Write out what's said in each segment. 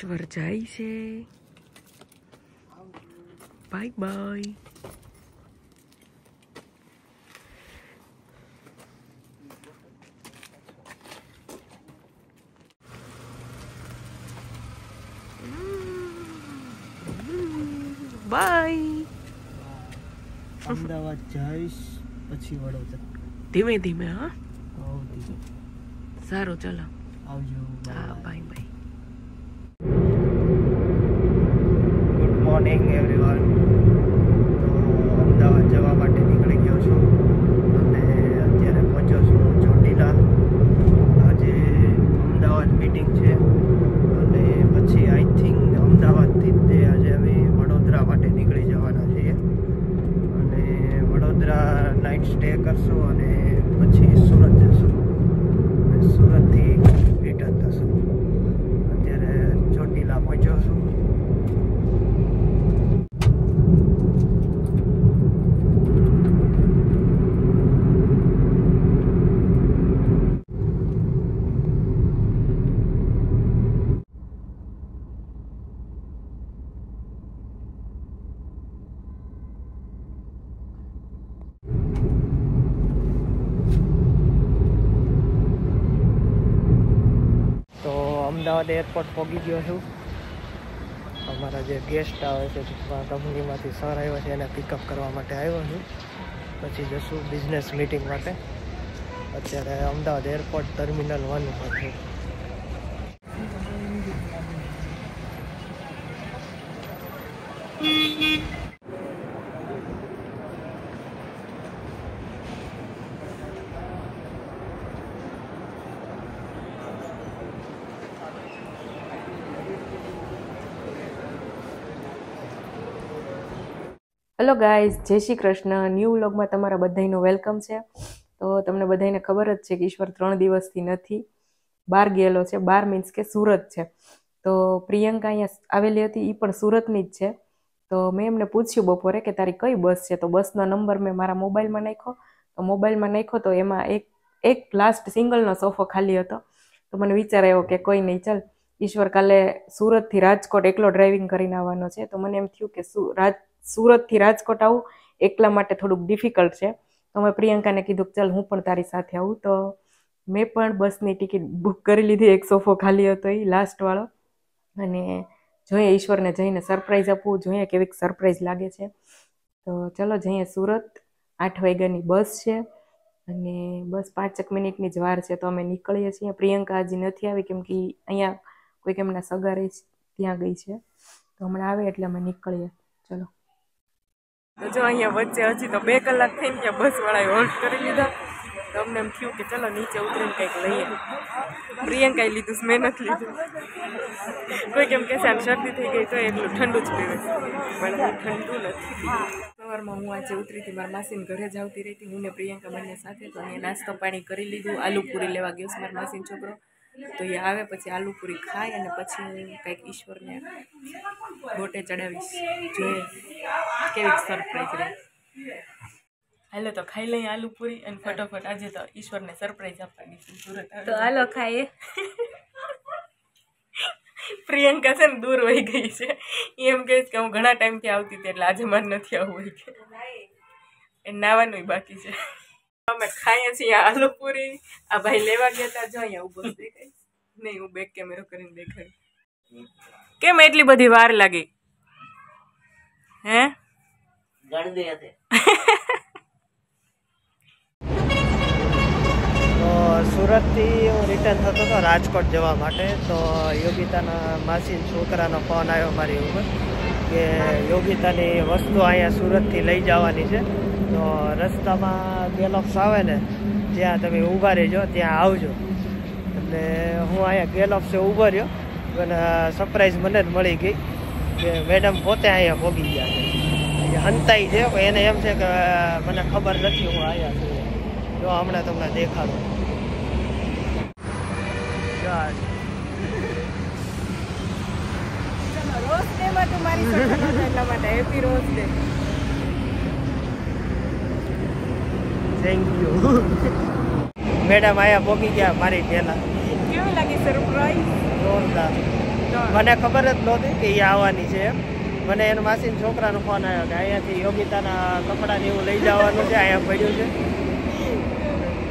ઈશ્વર જાય છે. Bye bye. બાય. અમદાવાદ જઈશ પછી વડોદરા. ધીમે ધીમે. હા ધીમે. સારું ચાલો આવજો. હા bye bye. Good morning everyone. તો અમદાવાદ જવા માટે નીકળી ગયો છું અને અત્યારે પહોંચ્યો છું ચોટીલા. આજે અમદાવાદ મીટિંગ છે અને પછી આઈ થિંક અમદાવાદથી તે આજે અમે વડોદરા માટે નીકળી જવાના છીએ અને વડોદરા નાઇટ સ્ટે કરશું અને પછી સુરત જશું અને સુરતથી રિટર્ન થશું. અત્યારે ચોટીલા પહોંચ્યો છું. અમદાવાદ એરપોર્ટ પહોંચી ગયો છું. અમારા જે ગેસ્ટ આવે છે કંપનીમાંથી સર આવ્યો છે એને પિકઅપ કરવા માટે આવ્યો છું. પછી જશું બિઝનેસ મીટિંગ માટે. અત્યારે અમદાવાદ એરપોર્ટ ટર્મિનલ 1 ઉપર છું. હેલો ગાઈઝ, જય શ્રી કૃષ્ણ. ન્યૂ વ્લોગમાં તમારા બધાનું વેલકમ છે. તો તમને બધાને ખબર જ છે કે ઈશ્વર 3 દિવસથી નથી, બહાર ગયેલો છે. બહાર મીન્સ કે સુરત છે. તો પ્રિયંકા અહીંયા આવેલી હતી, એ પણ સુરતની જ છે. તો મેં એમને પૂછ્યું બપોરે કે તારી કઈ બસ છે. તો બસનો નંબર મેં મારા મોબાઈલમાં નાખ્યો. તો મોબાઈલમાં નાખ્યો તો એમાં એક લાસ્ટ સિંગલનો સોફો ખાલી હતો. તો મને વિચાર આવ્યો કે કોઈ નહીં, ચાલ ઈશ્વર કાલે સુરતથી રાજકોટ એકલો ડ્રાઇવિંગ કરીને આવવાનો છે. તો મને એમ થયું કે સુરતથી રાજકોટ આવું એકલા માટે થોડુંક ડિફિકલ્ટ છે. તો મેં પ્રિયંકાને કીધું કે ચાલ હું પણ તારી સાથે આવું. તો મેં પણ બસની ટિકિટ બુક કરી લીધી. એક સોફો ખાલી હતો, એ લાસ્ટવાળો. અને જોઈએ ઈશ્વરને જઈને સરપ્રાઈઝ આપવું, જોઈએ કેવીક સરપ્રાઈઝ લાગે છે. તો ચલો જઈએ સુરત. 8 વાગ્યાની બસ છે અને બસ 5 મિનિટની જ વાર છે. તો અમે નીકળીએ છીએ. પ્રિયંકા હજી નથી આવી કેમ કે અહીંયા કોઈક એમના સગા રહે છે, ત્યાં ગઈ છે. તો હમણાં આવે એટલે અમે નીકળીએ. ચલો. તો જો અહીંયા વચ્ચે હજી તો 2 કલાક થઈને ત્યાં બસવાળાએ હોલ્ટ કરી લીધા. તો અમને એમ થયું કે ચલો નીચે ઉતરીને કંઈક લઈએ. પ્રિયંકાએ લીધું, મેં નથી લીધું. કોઈ કેમ કે શરદી થઈ ગઈ તો એટલું ઠંડુ જ પીવે, પણ ઠંડુ નથી. સવારમાં હું આજે ઉતરી હતી, મારા માસીને ઘરે જ આવતી રહી હતી, હું ને પ્રિયંકા બંને સાથે. તો અહીંયા નાસ્તો પાણી કરી લીધું. આલુપુરી લેવા ગયો છે મારા માસીનો છોકરો. તો એ આવે પછી આલુપુરી ખાય અને પછી હું કંઈક ઈશ્વરને ગોટે ચડાવીશ. જોઈએ કેવી સરપ્રાઈઝ રહે. હાલો તો ખાઈ લઈએ આલુપુરી અને ફટોફટ આજે તો ઈશ્વરને સરપ્રાઈઝ આપવાની છે સુરત. તો હાલો ખાઈએ. પ્રિયંકા છે ને દૂર વહી ગઈ છે. એમ કહે કે હું ઘણા ટાઈમથી આવતી હતી એટલે આજે મારે નથી આવવું હોય કે એ નાવાનું બાકી છે. અમે ખાઈએ છીએ આલુપુરી. આ ભાઈ લેવા ગયા હતા. જો અહીંયા ઉભો દેખાય નહીં, હું બેક કેમેરો કરીને દેખાડી. કેમ એટલી બધી વાર લાગી? હે તો સુરતથી હું રિટર્ન થતો હતો રાજકોટ જવા માટે. તો યોગિતાના માસીના છોકરાનો ફોન આવ્યો મારી ઉપર કે યોગિતાની વસ્તુ અહીંયા સુરતથી લઈ જવાની છે. તો રસ્તામાં ગેલોક્સ આવે ને ત્યાં તમે ઊભા રહેજો, ત્યાં આવજો. એટલે હું અહીંયા ગેલોક્સે ઊભો રહ્યો અને સરપ્રાઈઝ મને જ મળી ગઈ કે મેડમ પોતે અહીંયા પહોંચી ગયા છે. હંતાઈ છે, એને એમ છે કે મને ખબર નથી હું આવ્યા છું. જો હમણાં તમને દેખાડું. રોઝ ડે માં તું મારી સાથે એટલા માટે happy rose day. Thank you. Madam આયા પહોંચી ગયા મારી પહેલા. કેવું લાગે સરપ્રાઈઝ? જોરદાર. મને ખબર જ નહોતી કે એ આવવાની છે એમ. મને એના માસીના છોકરાનો ફોન આવ્યો કે અહીંયાથી યોગિતાના કપડાં ને એવું લઈ જવાનું છે, અહીંયા પડ્યું છે.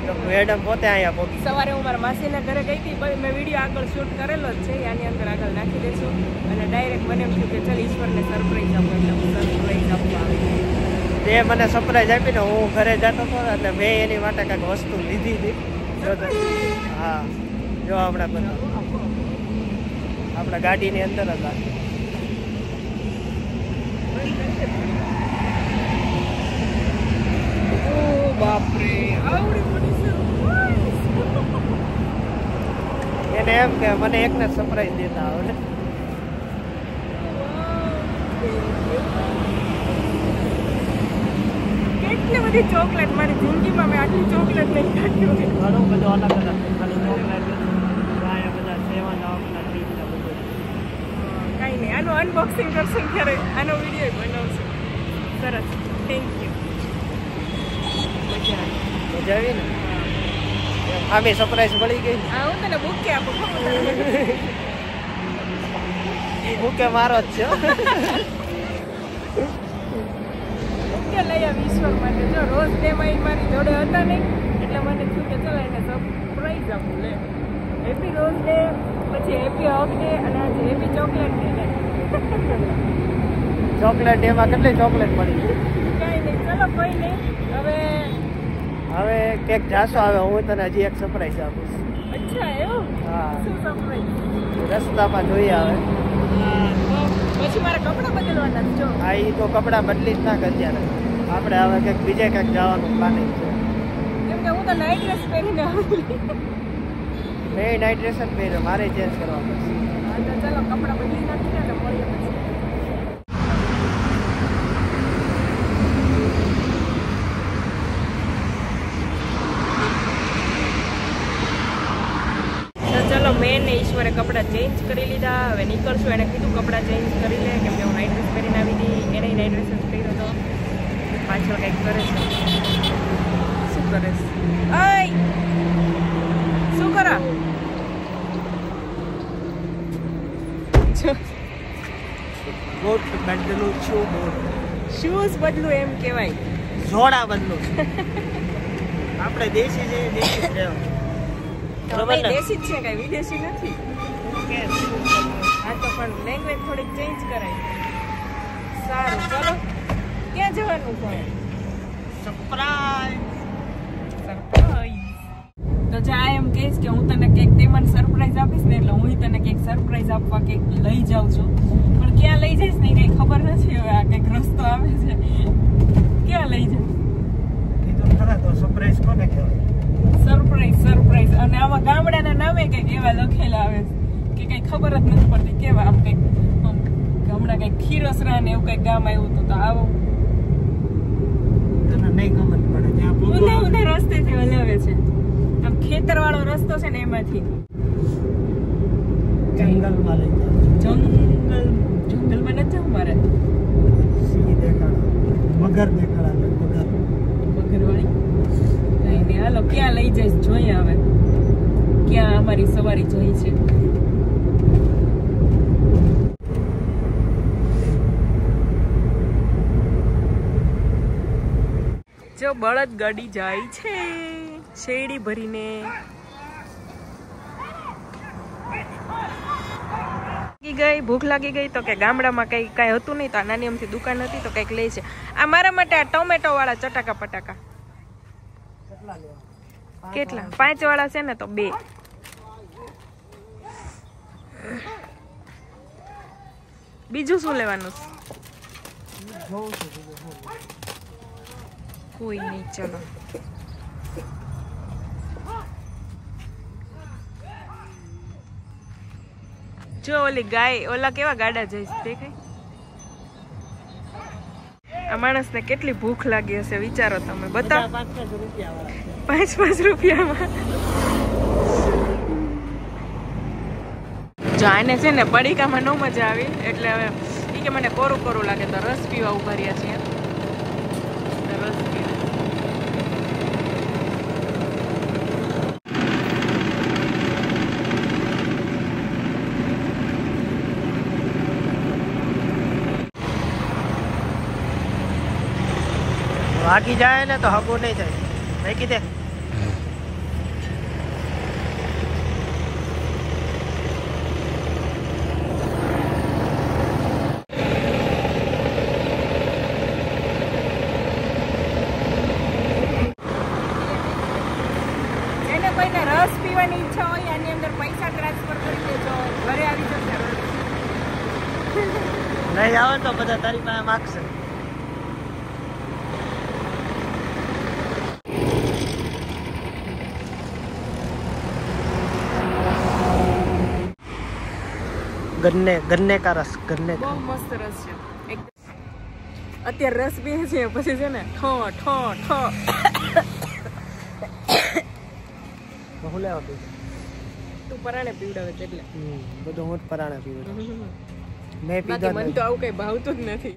તો મેડમ પોતે અહીંયા પહોંચી. સવારે હું મારા માસીના ઘરે ગઈ હતી, મેં વિડીયો આગળ શૂટ કરેલો જ છે, આની અંદર આગળ નાખી દઈશું. અને ડાયરેક્ટ મને એમ થયું કે ચાલ ઈશ્વરને સરપ્રાઈઝ આપો, એટલે હું સરપ્રાઈઝ આપવા આવી. તે મને સરપ્રાઈઝ આપીને હું ઘરે જતો હતો એટલે મેં એની માટે કાંઈક વસ્તુ લીધી હતી. હા, જો આપણા ગાડીની અંદર હતા. બાપરે, એને એમ કે મને એકને સરપ્રાઈઝ દેતા આવડે. કેટલી બધી ચોકલેટ, મારી જિંદગીમાં મેં આટલી ચોકલેટ નહીં ખાધી હોય. ઘણું બધું અલગ અલગ ખાલી ચોકલેટ, બધા સેવન આપના ટ્રીટ ને બધું. કાંઈ નહીં, આનું અનબોક્સિંગ કરશું ત્યારે આનો વિડીયો બનાવશું. સરસ, થેન્ક યુ. મજા આવી ને? આમે સરપ્રાઈઝ મળી ગઈ. હા, હું તને બુકે આપું. બુકે મારો જ છે. લઈ આવી ઈશ્વર માટે. જો રોજ ડે મારી જોડે હતા નહીં એટલે મને થયું કે ચલો એને સરપ્રાઈઝ આપું. લે, હેપી રોઝ ડે, પછી હેપી હગ ડે, અને આજે હેપી ચોકલેટ ડે. લે ચોકલેટ એમાં કેટલી ચોકલેટ મળી? કાંઈ નહીં, ચલો કોઈ નહીં. હવે કેક જાશો, હવે હું તને હજી એક સરપ્રાઈઝ આપીશ. અચ્છા, એવું? હા, શું સરપ્રાઈઝ? રસ્તામાં જોઈ આવે. પછી મારા કપડાં બદલવાના છે. જો હા, એ તો કપડાં બદલી જ નાખ અત્યારે. આપણે હવે કંઈક બીજે કંઈક જવાનું પ્લાનિંગ છે. કેમ કે હું તો નાઇટ ડ્રેસ પહેરીને આવી. મેં નાઇટ ડ્રેસ જ પહેર્યો, મારે ચેન્જ કરવા પડશે. હા, તો ચાલો કપડાં બદલી નાખીને એટલે મળીએ પછી. ચલો, મેં ને ઈશ્વરે કપડાં ચેન્જ કરી લીધા. હવે નીકળશું. એને કીધું કપડાં ચેન્જ કરી લે, કેમ કે હું નાઇટ ડ્રેસ પહેરીને આવી હતી. એને નાઇટ ડ્રેસ જ પહેર્યો હતો. પાછળ કંઈક કરે છે. શું કરે છે? ઓય, શું કરા? બૂટ બદલું છું. બૂટ શૂઝ બદલું એમ કહેવાય. જોડા બદલું. આપણે દેશી છે, દેશી જ રહેવાનું. દેશી જ છે, કઈ વિદેશી નથી. હા, તો પણ લેંગ્વેજ થોડીક ચેન્જ કરાય. સારું, ચલો. ક્યાં જવાનું છે? સરપ્રાઈઝ. તો જા એમ કહીશ કે હું તને કંઈક તે મને સરપ્રાઈઝ આપીશ ને, એટલે હું તને કંઈક સરપ્રાઈઝ આપવા કંઈક લઈ જાઉં છું. પણ ક્યાં લઈ જઈશ ને કંઈ ખબર નથી. હવે આ કંઈક રસ્તો આવે છે, ક્યાં લઈ જાય? કીધું ખરા તો સરપ્રાઈઝ કોને કહેવાય? સરપ્રાઈઝ. અને આમાં ગામડાના નામે કંઈક એવા લખેલા આવે છે કે કંઈ ખબર જ નથી પડતી કેવા. આમ કંઈક હમણાં કંઈક ખીરસરા ને એવું કંઈક ગામ આવ્યું હતું. તો આવું તને નહીં ખબર પડે. ત્યાં ઊંધે રસ્તેથી હલાવે છે. આમ ખેતર વાળો રસ્તો છે ને, એમાંથી જંગલમાં લઈ જાય. જંગલમાં નથી જવું મારે. સિંહ દેખાડો, મગર દેખાડા. મગર વાળી કઈ નહીં. હાલો, ક્યાં લઈ જઈશ જોઈએ હવે. ક્યાં અમારી સવારી જઈ છે. જો બળદ ગાડી જાય છે શેરડી ભરીને. ગઈ ભૂખ લાગી ગઈ તો કે ગામડામાં કઈ હતું નહીં, તો આ નાની અમથી દુકાન હતી તો કંઈક લે છે. આ મારા માટે આ ટોમેટો વાળા ચટાકા પટાકા કેટલા? 5 વાળા છે ને, તો 2. બીજું શું લેવાનું? કોઈ નહીં, ચલો. જો ઓલી ગાય, ઓલા કેવા ગાડા જઈશ દેખાય. આ માણસને કેટલી ભૂખ લાગી હશે વિચારો તમે. બતાવો. 5 રૂપિયામાં. જો આને છે ને પડીકામાં ન મજા આવી, એટલે હવે એ કે મને કોરું કોરું લાગે, તો રસ પીવા ઉભા રહ્યા છીએ. રસ પીવા. ભાગી જાય ને તો હગો નહીં થાય. મેકી દે. એને કોઈને રસ પીવાની ઈચ્છા હોય આની અંદર પૈસા ટ્રાન્સફર કરી દેજો, ઘરે આવી જશે. નહીં આવે તો બધા તારી પાસે માગશે. ગન્ને કા રસ. બહુ મસ્ત રસ છે. અત્યારે રસ પીએ છે પછી છે ને ઠો ઠો ઠો. હું લેવા પીવું? તું પરાણે પીવડાવે એટલે બધું હું જ પરાણે પીવું. મેં બાકી પીધા મને તો આવું કઈ ભાવતું જ નથી.